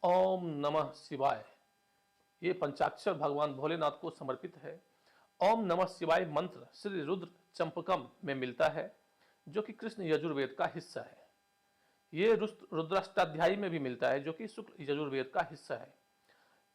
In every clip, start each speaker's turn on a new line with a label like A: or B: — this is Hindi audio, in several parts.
A: ओम नमः शिवाय। ये पंचाक्षर भगवान भोलेनाथ को समर्पित है। ओम नमः शिवाय मंत्र श्री रुद्र चंपकम में मिलता है, जो कि कृष्ण यजुर्वेद का हिस्सा है। ये रुद्राष्टाध्यायी में भी मिलता है, जो कि शुक्ल यजुर्वेद का हिस्सा है।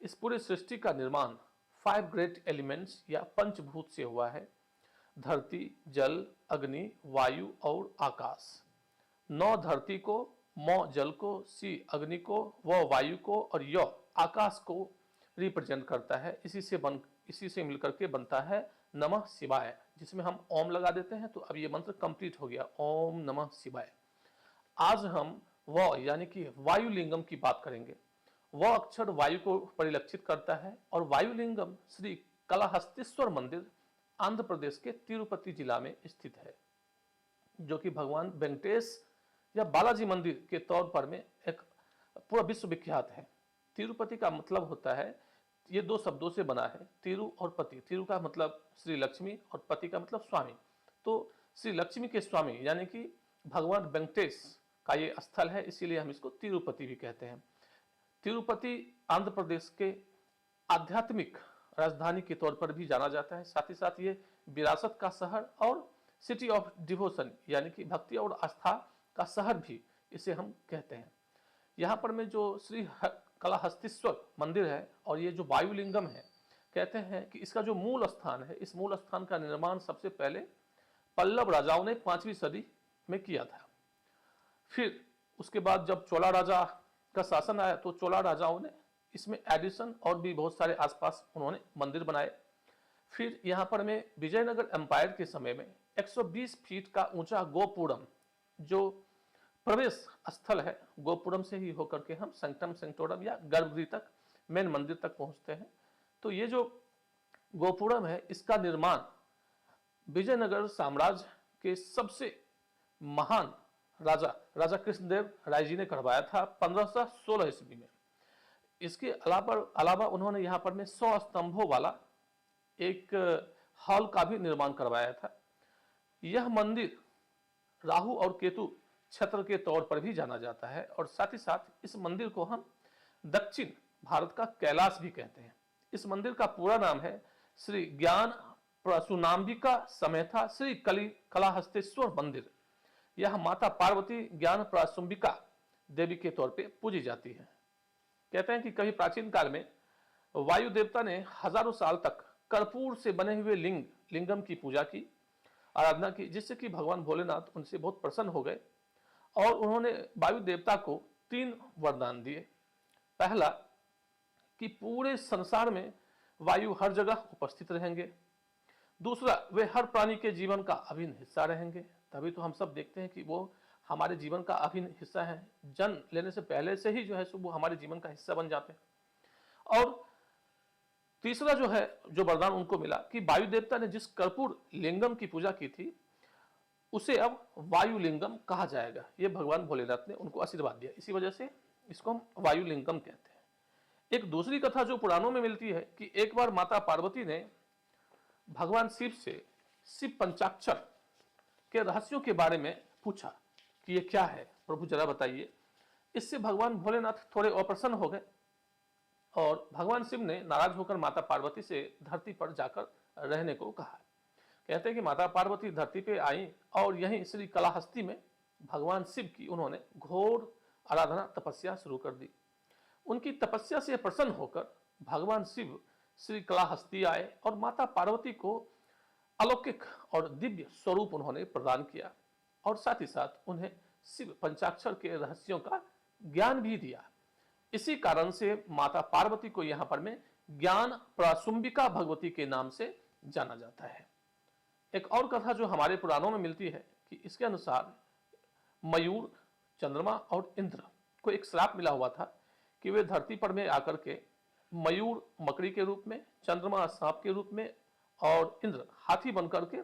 A: इस पूरी सृष्टि का निर्माण 5 ग्रेट एलिमेंट्स या पंचभूत से हुआ है: धरती, जल, अग्नि, वायु और आकाश। 9 धरती को, मौ जल को, सी अग्नि को, व वायु को और य आकाश को रिप्रेजेंट करता है। इसी से मिलकर के बनता है नमः शिवाय, जिसमें हम ओम लगा देते हैं। तो अब ये मंत्र कंप्लीट हो गया, ओम नमः शिवाय। आज हम व यानी कि वायुलिंगम की बात करेंगे। वह अक्षर वायु को परिलक्षित करता है और वायुलिंगम श्री कालाहस्तीश्वर मंदिर आंध्र प्रदेश के तिरुपति जिला में स्थित है, जो कि भगवान वेंकटेश या बालाजी मंदिर के तौर पर में एक पूरा विश्व विख्यात है। तिरुपति का मतलब होता है, ये 2 शब्दों से बना है, तिरु और पति। तिरु का मतलब श्री लक्ष्मी और पति का मतलब स्वामी। तो श्री लक्ष्मी के स्वामी यानी कि भगवान वेंकटेश का ये स्थल है, इसीलिए हम इसको तिरुपति भी कहते हैं। तिरुपति आंध्र प्रदेश के आध्यात्मिक राजधानी के तौर पर भी जाना जाता है। साथ ही साथ ये विरासत का शहर और सिटी ऑफ डिवोशन यानी कि भक्ति और आस्था का शहर भी इसे हम कहते हैं। यहाँ पर में जो श्री कालाहस्तीश्वर मंदिर है और ये जो वायुलिंगम है, कहते हैं कि इसका जो मूल स्थान है, इस मूल स्थान का निर्माण सबसे पहले पल्लव राजाओं ने 5वीं सदी में किया था। फिर उसके बाद जब चोला राजा का शासन आया तो चोला राजाओं ने इसमें एडिशन और भी बहुत सारे आसपास उन्होंने मंदिर बनाए। फिर यहाँ पर में विजयनगर एम्पायर के समय में 120 फीट का ऊंचा गोपुरम जो प्रवेश स्थल है, गोपुरम से ही होकर के हम सेंक्टम सेंक्टोरम या गर्भगृह तक, मेन मंदिर तक पहुंचते हैं। तो ये जो गोपुरम है, इसका निर्माण विजयनगर साम्राज्य के सबसे महान राजा कृष्णदेव राय जी ने करवाया था 1516 ईस्वी में। इसके अलावा उन्होंने यहाँ पर में 100 स्तंभों वाला एक हॉल का भी निर्माण करवाया था। यह मंदिर राहु और केतु छत्र के तौर पर भी जाना जाता है और साथ ही साथ इस मंदिर को हम दक्षिण भारत का कैलाश भी कहते हैं। इस मंदिर का पूरा नाम है श्री ज्ञान प्रसूनांबिका समेता श्री कालाहस्तीश्वर मंदिर। यह माता पार्वती ज्ञान प्रासुंबिका देवी के तौर पे पूजी जाती है। कहते हैं कि कभी प्राचीन काल में वायु देवता ने हजारों साल तक कर्पूर से बने हुए लिंगम की पूजा की, आराधना की, जिससे कि भगवान भोलेनाथ उनसे बहुत प्रसन्न हो गए और उन्होंने वायु देवता को 3 वरदान दिए। पहला कि पूरे संसार में वायु हर जगह उपस्थित रहेंगे। दूसरा, वे हर प्राणी के जीवन का अभिन्न हिस्सा रहेंगे। तभी तो हम सब देखते हैं कि वो हमारे जीवन का अभिन्न हिस्सा है। जन्म लेने से पहले से ही जो है वो हमारे जीवन का हिस्सा बन जाते हैं। और तीसरा जो है, जो वरदान उनको मिला कि वायु देवता ने जिस कर्पूर लिंगम की पूजा की थी उसे अब वायुलिंगम कहा जाएगा। ये भगवान भोलेनाथ ने उनको आशीर्वाद दिया, इसी वजह से इसको हम वायुलिंगम कहते हैं। एक दूसरी कथा जो पुराणों में मिलती है कि एक बार माता पार्वती ने भगवान शिव से शिव पंचाक्षर के रहस्यों के बारे में पूछा कि ये क्या है, प्रभु जरा बताइए। इससे भगवान भोलेनाथ थोड़े अप्रसन्न हो गए और भगवान शिव ने नाराज होकर माता पार्वती से धरती पर जाकर रहने को कहा। कहते हैं कि माता पार्वती धरती पे आई और यहीं श्री कालाहस्ती में भगवान शिव की उन्होंने घोर आराधना तपस्या शुरू कर दी। उनकी तपस्या से प्रसन्न होकर भगवान शिव श्री कालाहस्ती आए और माता पार्वती को अलौकिक और दिव्य स्वरूप उन्होंने प्रदान किया और साथ ही साथ उन्हें शिव पंचाक्षर के रहस्यों का ज्ञान भी दिया। इसी कारण से माता पार्वती को यहाँ पर में ज्ञान प्रासुंबिका भगवती के नाम से जाना जाता है। एक और कथा जो हमारे पुराणों में मिलती है कि इसके अनुसार मयूर, चंद्रमा और इंद्र को एक श्राप मिला हुआ था कि वे धरती पर में आकर के मयूर मकड़ी के रूप में, चंद्रमा सांप के रूप में और इंद्र हाथी बनकर के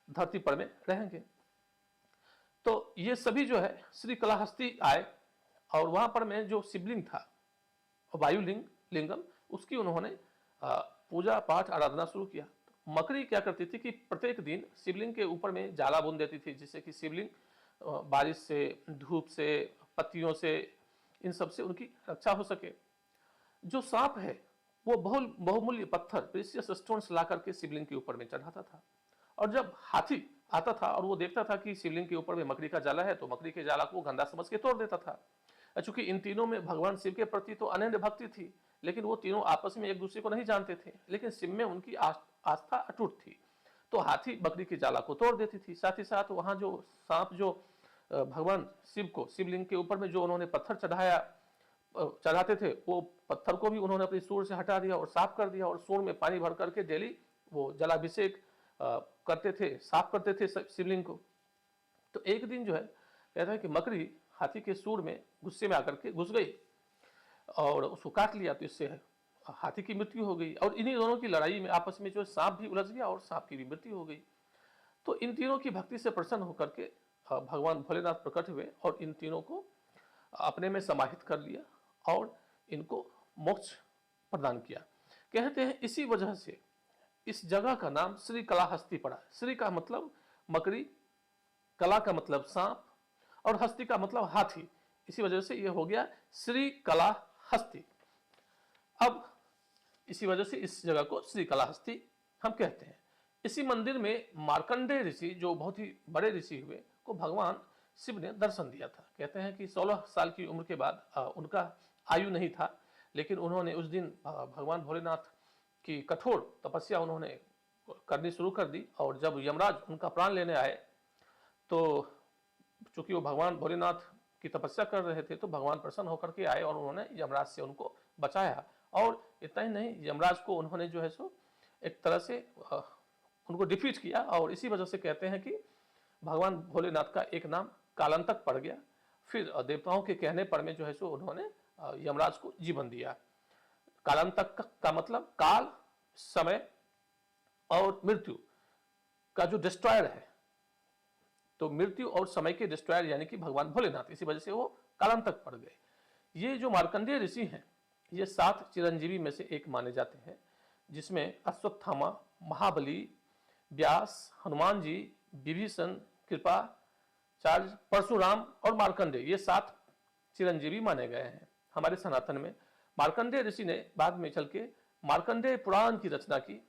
A: धरती पर में रहेंगे। तो ये सभी जो है श्री कालाहस्ती आए और वहां पर में जो शिवलिंग था लिंगम, उसकी उन्होंने पूजा पाठ आराधना शुरू किया। मकड़ी क्या करती थी कि प्रत्येक दिन शिवलिंग के ऊपर में जाला बुन देती थी, जिससे कि शिवलिंग बारिश से, धूप से, पत्तियों से इन सब से उनकी रक्षा हो सके। जो सांप है वो बहुमूल्य पत्थर प्रीशियस स्टोन्स ला करके शिवलिंग के ऊपर में चढ़ाता था, और जब हाथी आता था और वो देखता था कि शिवलिंग के ऊपर में मकड़ी का जाला है तो मकड़ी के जाला को गंदा समझ के तोड़ देता था। चूंकि इन तीनों में भगवान शिव के प्रति तो अनन्य भक्ति थी, लेकिन वो तीनों आपस में एक दूसरे को नहीं जानते थे, लेकिन शिव में उनकी आस्था अटूट थी। तो हाथी मकड़ी के जाला को तोड़ देती थी, साथ ही साथ वहां जो सांप जो भगवान शिव को शिवलिंग के ऊपर में जो उन्होंने पत्थर चढ़ाते थे, वो पत्थर को भी उन्होंने अपनी सूंड से हटा दिया और साफ कर दिया, और सूंड में पानी भर करके डेली वो जलाभिषेक करते थे, साफ करते थे शिवलिंग को। तो एक दिन जो है कहता है कि मकड़ी हाथी के सूंड में गुस्से में आकर के घुस गई और उसको काट लिया, तो इससे हाथी की मृत्यु हो गई। और इन्हीं दोनों की लड़ाई में आपस में जो सांप भी उलझ गया और सांप की भी मृत्यु हो गई। तो इन तीनों की भक्ति से प्रसन्न होकर के भगवान भोलेनाथ प्रकट हुए और इन तीनों को अपने में समाहित कर लिया और इनको मोक्ष प्रदान किया। कहते हैं इसी वजह से इस जगह का नाम श्री कलाहस्ती पड़ा। श्री का मतलब मकड़ी, कला का मतलब सांप और हस्ती का मतलब हाथी, इसी वजह से यह हो गया श्री कलाहस्ती। अब इसी वजह से इस जगह को श्री कलाहस्ती हम कहते हैं। इसी मंदिर में मार्कंडेय ऋषि, जो बहुत ही बड़े ऋषि हुए, को भगवान शिव ने दर्शन दिया था। कहते हैं कि 16 साल की उम्र के बाद उनका आयु नहीं था, लेकिन उन्होंने उस दिन भगवान भोलेनाथ की कठोर तपस्या उन्होंने करनी शुरू कर दी, और जब यमराज उनका प्राण लेने आए तो चूंकि वो भगवान भोलेनाथ की तपस्या कर रहे थे, तो भगवान प्रसन्न होकर के आए और उन्होंने यमराज से उनको बचाया। और इतना ही नहीं, यमराज को उन्होंने जो है सो एक तरह से उनको डिफीट किया, और इसी वजह से कहते हैं कि भगवान भोलेनाथ का एक नाम कालांतक पड़ गया। फिर देवताओं के कहने पर में जो है सो उन्होंने यमराज को जीवन दिया। कालांतक का मतलब काल, समय और मृत्यु का जो डिस्ट्रॉयर है, तो मृत्यु और समय के डिस्ट्रॉयर यानी कि भगवान भोलेनाथ, इसी वजह से वो कालांतक पड़ गए। ये जो मार्कंडेय ऋषि हैं, ये 7 चिरंजीवी में से एक माने जाते हैं, जिसमें अश्वत्थामा, महाबली, व्यास, हनुमान जी, विभीषण, कृपाचार्य, परशुराम और मार्कंडेय, ये 7 चिरंजीवी माने गए हैं। हमारे सनातन में मार्कंडेय ऋषि ने बाद में चल के मार्कंडेय पुराण की रचना की,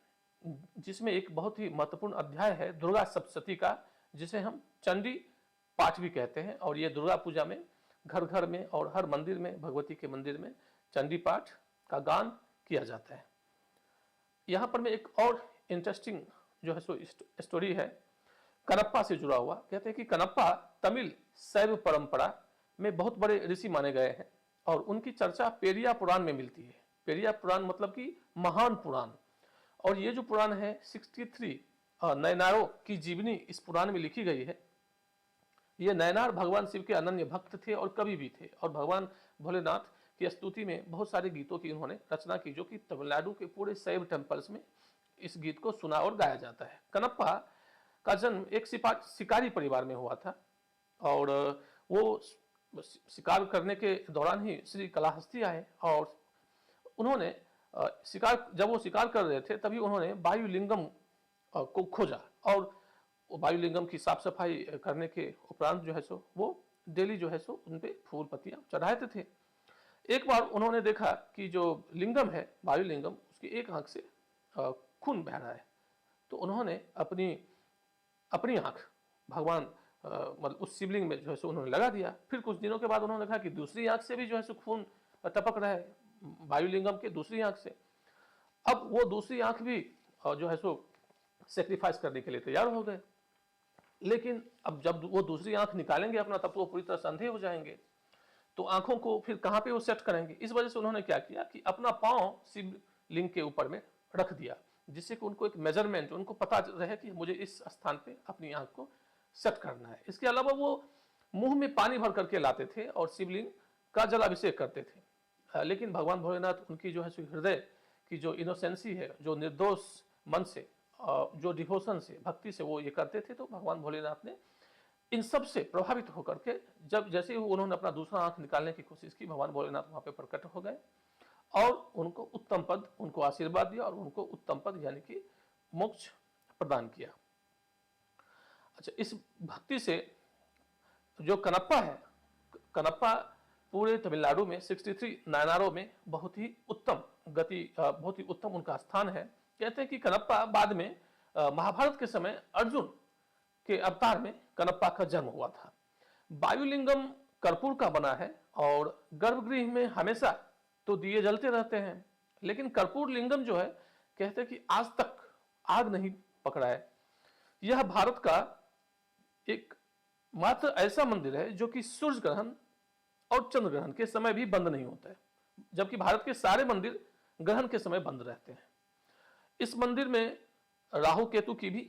A: जिसमें एक बहुत ही महत्वपूर्ण अध्याय है दुर्गा सप्तशती का, जिसे हम चंडी पाठ भी कहते हैं। और ये दुर्गा पूजा में घर घर में और हर मंदिर में, भगवती के मंदिर में चंडी पाठ का गान किया जाता है। यहाँ पर मैं एक और इंटरेस्टिंग जो है सो स्टोरी है कनप्पा से जुड़ा हुआ। कहते हैं कि कनप्पा तमिल शैव परंपरा में बहुत बड़े ऋषि माने गए हैं, और उनकी चर्चा पेरिया पुराण में मिलती है। पेरिया पुराण मतलब कि महान पुराण, और ये जो पुराण है 63 नयनारों की जीवनी इस पुराण में लिखी गई है। ये नयनार भगवान शिव के अनन्य भक्त थे और कवि भी थे, और भगवान भोलेनाथ की स्तुति में बहुत सारे गीतों की उन्होंने रचना की, जो कि तमिलनाडु के पूरे शैव टेम्पल्स में इस गीत को सुना और गाया जाता है। कनप्पा का जन्म एक शिकारी परिवार में हुआ था, और वो शिकार करने के दौरान ही श्री कलाहस्ती आए, और उन्होंने जब वो शिकार कर रहे थे तभी उन्होंने वायुलिंगम को खोजा, और वायुलिंगम की साफ सफाई करने के उपरांत जो है सो वो डेली जो है सो उन पे फूल पत्तियां चढ़ाते थे। एक बार उन्होंने देखा कि जो लिंगम है, वायुलिंगम, उसकी एक आंख से खून बह रहा है, तो उन्होंने अपनी आंख भगवान मतलब उस शिवलिंग में जो है सो उन्होंने लगा दिया। फिर कुछ दिनों के बाद उन्होंने कहा कि दूसरी आंख से भी जो है सो खून टपक रहा है, वायुलिंगम के दूसरी आंख से। अब वो दूसरी आंख भी जो है सो सेक्रीफाइस करने के लिए तैयार हो गए, लेकिन अब जब वो दूसरी आंख निकालेंगे अपना, तब तो वो पूरी तरह से अंधे हो जाएंगे, तो आंखों को फिर कहाँ पे वो सेट करेंगे। इस वजह से उन्होंने क्या किया कि अपना पांव शिवलिंग के ऊपर में रख दिया, जिससे कि उनको एक मेजरमेंट, उनको पता रहे कि मुझे इस स्थान पे अपनी आंख को सेट करना है। इसके अलावा वो मुंह में पानी भर करके लाते थे और शिवलिंग का जलाभिषेक करते थे। लेकिन भगवान भोलेनाथ, उनकी जो है हृदय की जो इनोसेंसी है, जो निर्दोष मन से, जो डिवोशन से, भक्ति से वो ये करते थे, तो भगवान भोलेनाथ ने इन सब से प्रभावित होकर के जब जैसे ही उन्होंने अपना दूसरा आंख निकालने की कोशिश की, भगवान भोलेनाथ वहां पे प्रकट हो गए और उनको उत्तम पद, उनको आशीर्वाद दिया और उनको उत्तम पद यानी कि मोक्ष प्रदान किया। अच्छा, इस भक्ति से जो कनप्पा है, कनप्पा पूरे तमिलनाडु में 63 नायनारों में बहुत ही उत्तम गति, बहुत ही उत्तम उनका स्थान है। कहते हैं कि कनप्पा बाद में महाभारत के समय अर्जुन के अवतार में कनप्पा का जन्म हुआ था। वायुलिंगम कर्पूर का बना है और गर्भगृह में हमेशा तो दिए जलते रहते हैं, लेकिन कर्पूर लिंगम जो है कहते हैं कि आज तक आग नहीं पकड़ा है। यह भारत का एक मात्र ऐसा मंदिर है जो कि सूर्य ग्रहण और चंद्र ग्रहण के समय भी बंद नहीं होता है, जबकि भारत के सारे मंदिर ग्रहण के समय बंद रहते हैं। इस मंदिर में राहु केतु की भी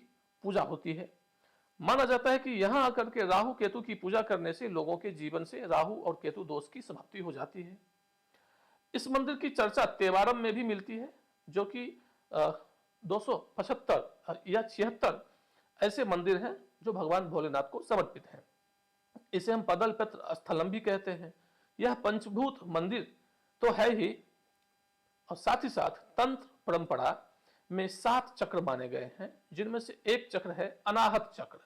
A: पूजा होती है। माना जाता है कि यहां आकर के राहु केतु की पूजा करने से लोगों के जीवन से राहु और केतु दोष की समाप्ति हो जाती है। इस मंदिर की चर्चा तेवारम में भी मिलती है, जो कि 275 या 76 ऐसे मंदिर हैं जो भगवान भोलेनाथ को समर्पित हैं। इसे हम पदलपत्र स्थलम भी कहते हैं। यह पंचभूत मंदिर तो है ही, और साथ ही साथ तंत्र परंपरा में 7 चक्र माने गए हैं, जिनमें से एक चक्र है अनाहत चक्र।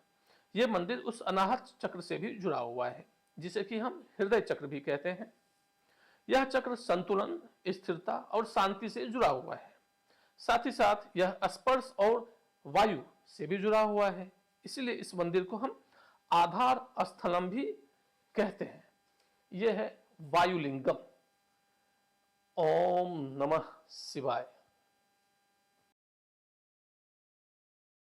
A: यह मंदिर उस अनाहत चक्र से भी जुड़ा हुआ है, जिसे कि हम हृदय चक्र भी कहते हैं। यह चक्र संतुलन, स्थिरता और शांति से जुड़ा हुआ है। साथ ही साथ यह स्पर्श और वायु से भी जुड़ा हुआ है, इसलिए इस मंदिर को हम आधार स्थलम भी कहते हैं। यह है वायुलिंगम। ओम नमः शिवाय।